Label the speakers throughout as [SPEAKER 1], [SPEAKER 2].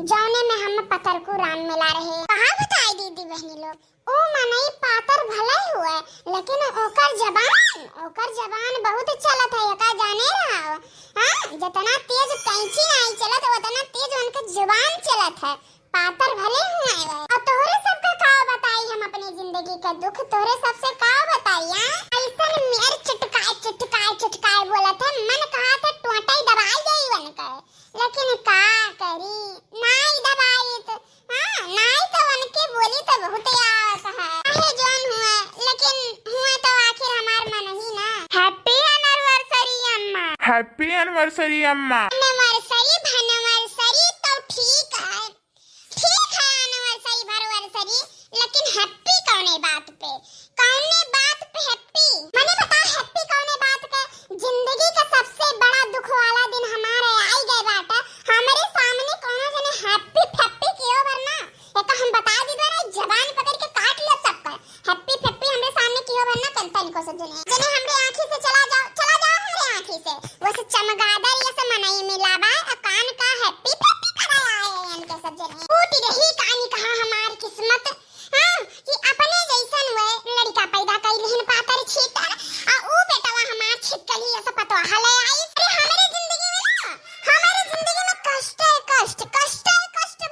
[SPEAKER 1] जौने में हम पतर को राम मिला रहे। कहाँ बताई दीदी बहनी लोग, ओ मनई पातर भला ही हुआ लेकिन ओकर जबान बहुत चलत है। का जाने रहा हां, जितना तेज कैंची नहीं चलत उतना तेज उनका जुबान चलत है। पातर भले हुए है। और तोहरे सबका का बताई हम अपनी जिंदगी का दुख तोहरे सबसे का बताई। ऐसन मेर चटकाए बोलत है, मन कहा था टोटाई दबाई गई बन कर, लेकिन का करी नहीं दबाई तो नहीं तो उनके बोली तो बहुत आवत है। चाहे जोन हुआ लेकिन हुआ तो आखिर हमार मन ही ना। हैप्पी एनिवर्सरी अम्मा।
[SPEAKER 2] हैप्पी एनिवर्सरी अम्मा।
[SPEAKER 1] एनिवर्सरी भनवर्सरी तो ठीक है एनिवर्सरी भरवर्सरी, लेकिन हैप्पी कौने बात पे हैप्पी मने बता। हैप्पी कौने बात का? जिंदगी का सबसे बड़ा दुख वाला दिन हमारे आई गए बाटा। हमारे सामने कोनो जने हैप्पी फैप्पी कियो वरना एक हम बता दी दो ना, जबान पकड़ के काट लो सबका। हैप्पी फैप्पी हमरे सामने कियो वरना कल को सब जने हमरे आंखी से चला जाओ हमरे आंखी से। वो से चमगादड़ ये से मनाई मिलाबा कान का हैप्पी फैप्पी कराया है इनके सब जने। टूट रही कहानी कहां हमार किस्मत कि अपने जैसन वे लड़का पैदा कई लेहन पातर छीतर आ ऊ बेटवा हमार छिटकली ऐसा पतो हले आई। अरे हमारे जिंदगी में कष्ट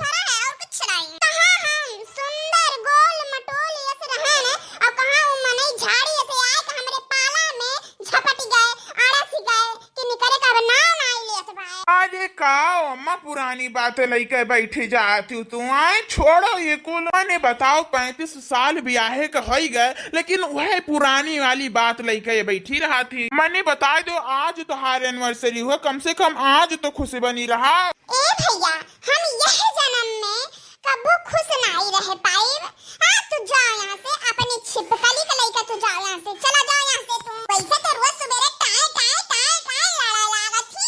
[SPEAKER 1] भरा है और कुछ नहीं। कहां हम सुंदर गोल मटोल ऐसे रहे हैं और कहां वो मनई झाड़ी ऐसे आए कि हमरे पाला में झपट गए आड़स गए कि निकले का नाम नहीं लेत भाई।
[SPEAKER 2] अरे का अम्मा पुरानी बातें लेके बैठी जाती हूँ। तू आए छोड़ो ये कुल। मैंने बताओ 35 साल ब्याहे का हो गए लेकिन वह पुरानी वाली बात लेके बैठी रहा थी। मैंने बता दो आज तुम्हारे एनिवर्सरी हुआ, कम से कम आज तो खुशी बनी रहा।
[SPEAKER 1] ए भैया हम यह जन्म में कबो खुश नहीं रह पाए। हाँ तू जाओ यहाँ से, अपनी छिपकली का लड़का तू जाओ यहाँ से, चला जाओ यहाँ से तू। वैसे तो रोज सुबह टाई लड़ा लागत थी।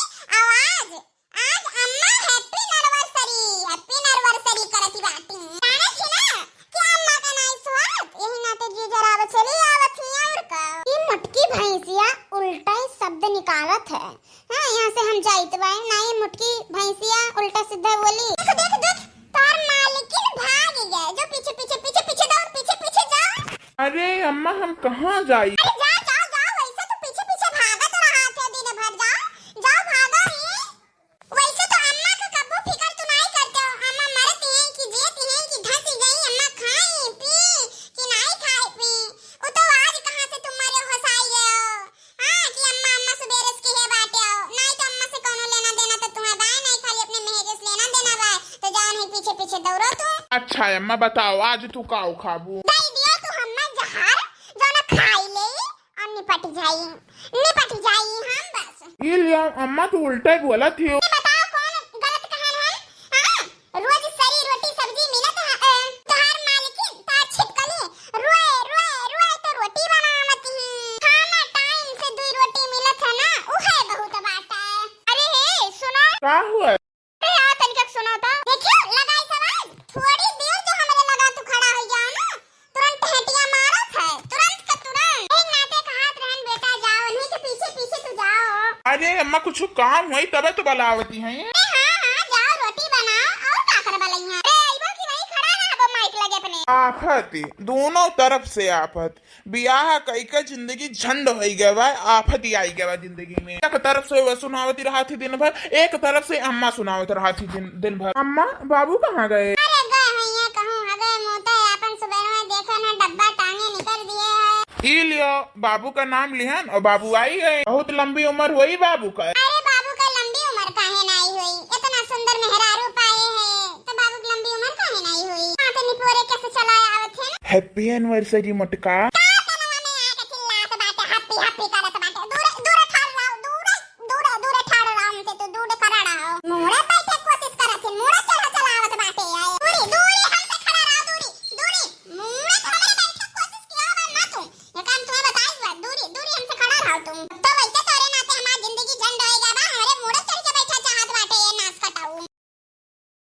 [SPEAKER 1] आज अम्मा हैप्पी एनिवर्सरी करती बाटी। जाने थी ना कि अम्मा का नाम स्वाद यही ना तो जी जरा चली आवत थी और का। ये मटकी भैंसिया उल्टा ही शब्द निकालत है। हाँ यहाँ से हम जाइत बाई ना, ये मुटकी भैंसिया उल्टा सीधा बोली। देख तार मालिकिन भाग गए जो पीछे जाओ।
[SPEAKER 2] अरे अम्मा हम कहाँ जाई?
[SPEAKER 1] अरे जाओ वैसे तो पीछे भागत रहा थे दिन भर। जाओ भागो ही। वैसे तो अम्मा का कब्बो फिकर तू नहीं करते हो। अम्मा मरती हैं कि जेती हैं कि धस गई। अम्मा खाई पी कि नहीं खाई पी वो तो आज कहाँ से तुम मरे हंसाई गए हो। हाँ कि अम्मा सुबेरे के है बाटे हो। नहीं तो अम्मा से कोनो लेना देना तो तुम्हें बाय नहीं, खाली अपने मेहरे से लेना देना बाय। तो जाओ नहीं पीछे दौड़ो तू।
[SPEAKER 2] अच्छा अम्मा बताओ आज तू का खाबू?
[SPEAKER 1] दई दियो तू हम्मा जहर जो ना खाई ले और निपट जाई हम बस।
[SPEAKER 2] ये लिया अम्मा तू उल्टा ही बोला थी।
[SPEAKER 1] बताओ कौन गलत कहन है? हां रोज सरी रोटी सब्जी मिलत है। तोहार मालिकिन तार छिपकली रोए तो रोटी बनावत ही। खाना टाइम से 2 रोटी मिलत है ना उ है बहुत बात है। अरे हे सुनो
[SPEAKER 2] का हुआ?
[SPEAKER 1] अरे आ तनिक सुनो तो। देखियो लगाई सवाल थोड़ी देर जो हमरे लगा तू खड़ा हो जाओ ना तुरंत हेटिया मारत है। तुरंत एक नाते का हाथ रहन बेटा, जाओ नहीं के पीछे तू जाओ।
[SPEAKER 2] अरे अम्मा कुछ काम हुई तबे तो बलावती हैं।
[SPEAKER 1] हाँ जाओ रोटी बनाओ और का कर बलैया। अरे आइबो कि नहीं खड़ा रहा वो माइक लगे अपने।
[SPEAKER 2] आफत दोनों तरफ से आफत। ब्याह कई का जिंदगी झंड हो गया बा, आफत ही आई गया जिंदगी में। एक तरफ से वह सुनावती रहा थी दिन भर, एक तरफ से अम्मा सुनावती रहा थी दिन भर। अम्मा बाबू कहाँ गए?
[SPEAKER 1] अरे गए हैं कहूँ अगर मोता अपन सुबह में देखा ना डब्बा टांगे निकल दिए है।
[SPEAKER 2] ई लियो बाबू का नाम लिहन और बाबू आई गए। बहुत लंबी उम्र हुई बाबू का।
[SPEAKER 1] अरे बाबू का लंबी उम्र काहे नहीं हुई? इतना सुंदर मेहरारू पाए हैं तो बाबू की लंबी उम्र काहे नहीं हुई? हाथ निपोरे कैसे चलाया आवत है?
[SPEAKER 2] हैप्पी एनिवर्सरी मोटका।